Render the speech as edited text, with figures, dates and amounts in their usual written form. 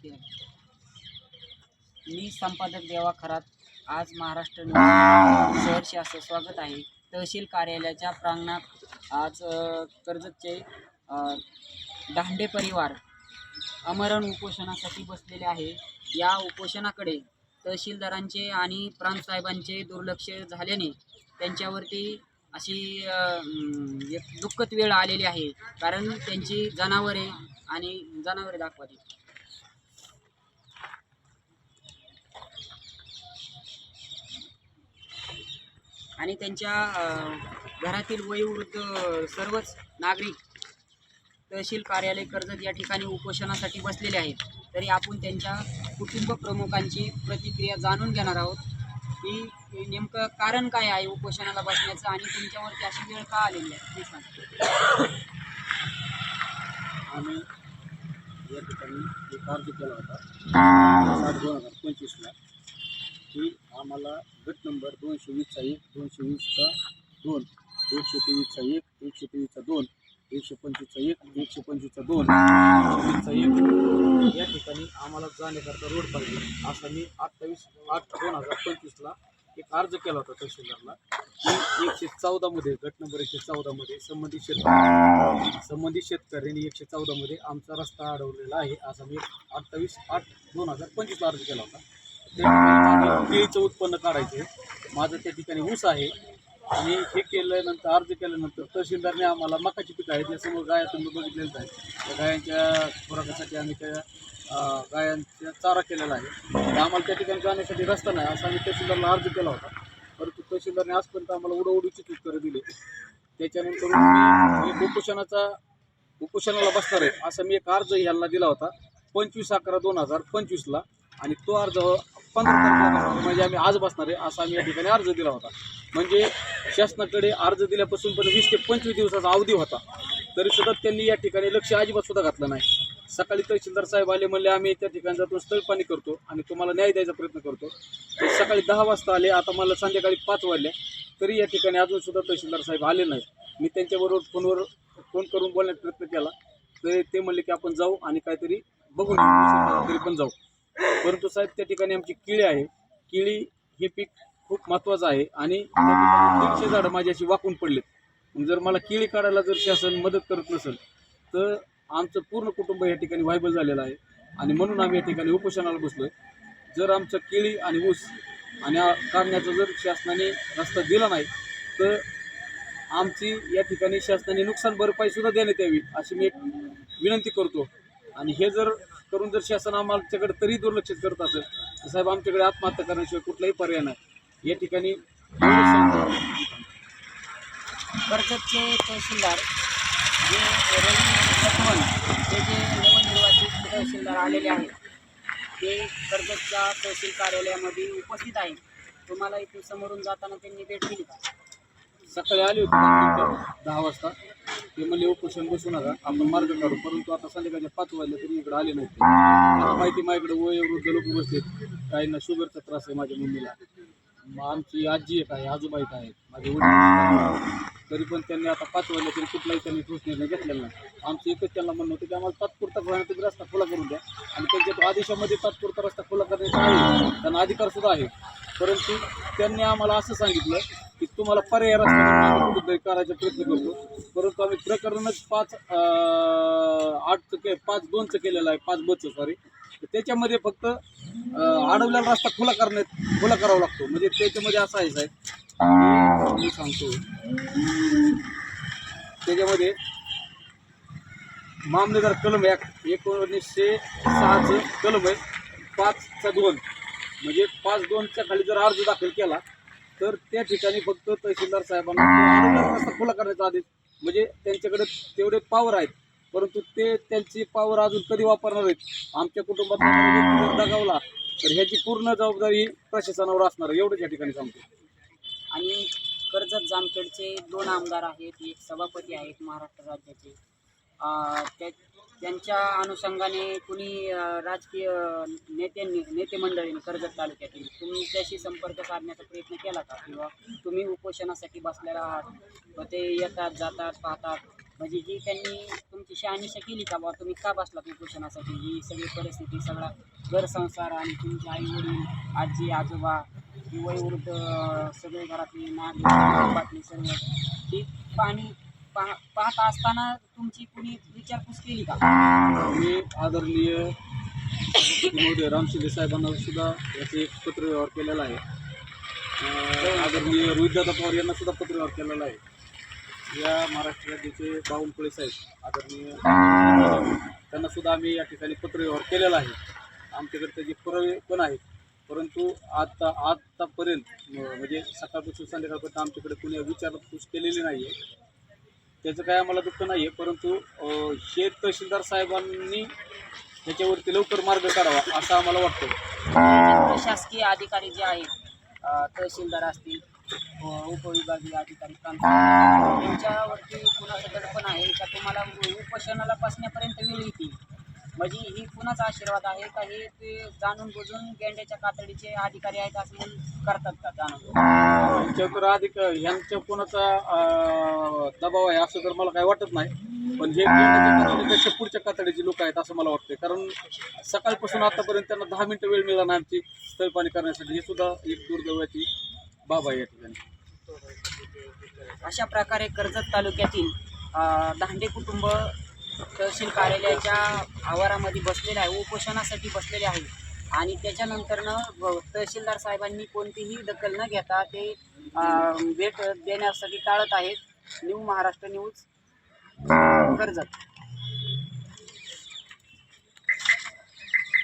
मी संपादक देवा खरात. आज महाराष्ट्र न्यूज सहर्ष असं स्वागत आहे. तहसील कार्यालयाच्या प्रांगणात आज कर्जतचे दांडे परिवार आमरण उपोषणासाठी बसलेले आहे. या उपोषणाकडे तहसीलदारांचे आणि प्रांतसाहेबांचे दुर्लक्ष झाल्याने त्यांच्यावरती अशी एक दुःखद वेळ आलेली आहे. कारण त्यांची जनावरे दाखवावी आणि त्यांच्या घरातील वयोवृद्ध सर्वच नागरिक तहसील कार्यालय कर्जत या ठिकाणी उपोषणासाठी बसलेले आहेत. तरी आपण त्यांच्या कुटुंब प्रमुखांची प्रतिक्रिया जाणून घेणार आहोत की नेमकं कारण काय आहे उपोषणाला बसण्याचं आणि तुमच्यावरती अशी वेळ का आलेली आहे ते सांगा. आम्ही या ठिकाणी एक अर्ज केला होता 7/2025ला की आम्हाला गट नंबर 220चा 1, 220चा 2, 123चा 1, 123चा 2, 125चा 1, 125चा 2, 120चा 1 या ठिकाणी आम्हाला जाण्याकरता रोड पाहिजे असा मी 28/8/2025ला एक अर्ज केला होता तहसीलदारला की 114मध्ये गट नंबर 114मध्ये संबंधित शेतकऱ्यांनी 114मध्ये आमचा रस्ता अडवलेला आहे असा मी 28/8/2025ला अर्ज केला होता. त्या ठिकाणी केळीचं उत्पन्न काढायचे माझं त्या ठिकाणी ऊस आहे आणि हे केल्यानंतर अर्ज केल्यानंतर तहसीलदारने आम्हाला मकाची पिकं आहेत यासमोर गाया तुम्ही बघितलेलं आहे. त्या गायांच्या खुराकासाठी आम्ही त्या गायांचा चारा केलेला आहे. तर आम्हाला त्या ठिकाणी जाण्यासाठी रस्ता नाही असा आम्ही तहसीलदारला अर्ज केला होता. परंतु तहसीलदारने आजपर्यंत आम्हाला उडवडीचीच उत्तरं दिली. त्याच्यानंतर मी उपोषणाला बसणार आहे असा मी एक अर्ज ह्यांना दिला होता 25/11/2025ला आणि तो अर्ज 15 तारखेला म्हणजे आम्ही आज बसणार आहे असा आम्ही या ठिकाणी अर्ज दिला होता. म्हणजे शासनाकडे अर्ज दिल्यापासून पण 20 ते 25 दिवसाचा अवधी होता तरीसुद्धा त्यांनी या ठिकाणी लक्ष अजिबात सुद्धा घातलं नाही. सकाळी तहसीलदार साहेब आले म्हणले आम्ही त्या ठिकाणी जातो स्थळपाणी करतो आणि तुम्हाला न्याय द्यायचा प्रयत्न करतो. ते सकाळी 10 वाजता आले. आता मला संध्याकाळी 5 वाजल्या तरी या ठिकाणी अजूनसुद्धा तहसीलदार साहेब आले नाही. मी त्यांच्याबरोबर फोन करून बोलण्याचा प्रयत्न केला तर ते म्हणले की आपण जाऊ आणि काहीतरी बघून तरी पण जाऊ. परंतु साहेब त्या ठिकाणी आमची केळी आहे. केळी हे पीक खूप महत्त्वाचं आहे आणि त्या ठिकाणी 300 झाडं माझी अशी वाकून पडलेत. जर मला केळी काढायला जर शासन मदत करत नसेल तर आमचं पूर्ण कुटुंब या ठिकाणी व्हायबल झालेलं आहे आणि म्हणून आम्ही या ठिकाणी उपोषणाला बसलो आहे. जर आमचं केळी आणि ऊस आणि काढण्याचा जर शासनाने रस्ता दिला नाही तर आमची या ठिकाणी शासनाने नुकसान भरपाईसुद्धा देण्यात यावी अशी मी एक विनंती करतो. आणि हे जर करून जर शासन आमच्याकडे तरी दुर्लक्षित करत असेल तर साहेब आमच्याकडे आत्महत्या करण्याशिवाय कुठलाही पर्याय नाही. या ठिकाणी कर्जतचे तहसीलदार जे रवी हे जे नवनिर्वाचित तहसीलदार आलेले आहेत ते कर्जतच्या तहसील कार्यालयामध्ये उपस्थित आहेत. तुम्हाला इथे समोरून जाताना त्यांनी भेट दिली का? सकाळी आली होती 10 वाजता. ते म्हणले उपोषण बसू नका आपण मार्ग काढू. परंतु आता संध्याकाळच्या 5 वाजल्या तरी इकडे आले नाहीत. मला माहिती माझ्याकडे वयोवृद्ध लोक बसलेत. काहींना शुगरचा त्रास आहे माझ्या मम्मीला. आमची आजी एक आहे आजोबा एक आहेत माझे वडील तरी पण त्यांनी आता 5 वाजल्या तरी कुठलाही त्यांनी ठोस निर्णय घेतलेला नाही. आमचं एकच त्यांना म्हणणं होतं की आम्हाला तात्पुरता तुम्ही रस्ता खुला करून द्या आणि त्यांच्या आदेशामध्ये तात्पुरता रस्ता खुला करण्याचा आहे त्यांना अधिकारसुद्धा आहे. परंतु त्यांनी आम्हाला असं सांगितलं की तुम्हाला पर्याय रस्ता कुठेतरी करायचा प्रयत्न करतो. परंतु आम्ही प्रकरणच 5/2चं केलेलं आहे 5/2चं सॉरी. त्याच्यामध्ये फक्त अडवलेला रस्ता खुला करावा लागतो. म्हणजे त्याच्यामध्ये असं आहे साहेब मी सांगतो त्याच्यामध्ये मामलेदार कलम 1906चं कलम आहे 5/2 म्हणजे 5/2च्या खाली जर अर्ज दाखल केला तर त्या ठिकाणी फक्त तहसीलदार साहेबांना अडवलेला रस्ता खुला करण्याचा आदेश म्हणजे त्यांच्याकडे तेवढे पॉवर आहेत. परंतु ते त्यांची पॉवर अजून कधी वापरणार आहेत. आमच्या कुटुंबात जर दगावला तर ह्याची पूर्ण जबाबदारी प्रशासनावर असणार एवढंच या ठिकाणी सांगतो. आणि कर्जत जामखेडचे 2 आमदार आहेत, एक सभापती आहेत महाराष्ट्र राज्याचे. त्यांच्या अनुषंगाने कुणी राजकीय नेते मंडळीने कर्जत तालुक्यातील तुमच्याशी संपर्क साधण्याचा प्रयत्न केला का? किंवा तुम्ही उपोषणासाठी बसलेला आहात व ते येतात जातात पाहतात म्हणजे ही त्यांनी तुमची शहानिशा केली का बाबा तुम्ही का बसलात उपोषणासाठी? ही सगळी परिस्थिती, सगळा घरसंसार आणि तुमचे आई वडील, आजी आजोबा, ही वयोवृद्ध सगळे घरातली नागरिक सर्व ही पाणी पाहत असताना तुमची कुणी विचारपूस केली का? मी आदरणीय मोदी राम शिंदे साहेबांना सुद्धा याचं एक पत्रव्यवहार केलेला आहे. आदरणीय रोहितदादा पवार यांना सुद्धा पत्रव्यवहार केलेला आहे. या महाराष्ट्र राज्याचे बावनकुळे साहेब आदरणीय त्यांना सुद्धा आम्ही या ठिकाणी पत्रव्यवहार केलेला आहे. आमच्याकडे त्याचे पुरावे पण आहेत, परंतु आतापर्यंत म्हणजे सकाळपासून संध्याकाळपर्यंत आमच्याकडे कुणी विचारपूस केलेली नाही आहे. त्याचं काय आम्हाला दुःख नाही आहे, परंतु हे तहसीलदार साहेबांनी त्याच्यावरती लवकर मार्ग काढावा असं आम्हाला वाटतं. प्रशासकीय अधिकारी जे आहेत, तहसीलदार असतील, उपविभागीय अधिकारी, त्यांच्यावरती कुणाचं दडपण आहे का तुम्हाला उपोषणाला बसण्यापर्यंत वेळ येते? म्हणजे ही कुणाचा आशीर्वाद आहे का हे ते जाणून बुजून गेंड्याच्या कातडीचे अधिकारी आहेत असं म्हणून करतात का जाणून? ह्यांच्या कोणाचा दबाव आहे असं तर मला काही वाटत नाही, पण हे गेंड्याच्या पुढच्या कातडीचे लोक आहेत असं मला वाटतं. कारण सकाळपासून आतापर्यंत त्यांना 10 मिनिटं वेळ मिळाला नाही आमची स्थळपाणी करण्यासाठी. हे सुद्धा एक दुर्दैवाची बाब आहे या ठिकाणी. अशा प्रकारे कर्जत तालुक्यातील दांडे कुटुंब तहसील कार्यालयाच्या आवारामध्ये बसलेले आहे, उपोषणासाठी बसलेले आहे. आणि त्याच्यानंतरनं तहसीलदार साहेबांनी कोणतीही दखल न घेता ते भेट देण्यासाठी टाळत आहेत. New Maharashtra news Karjat.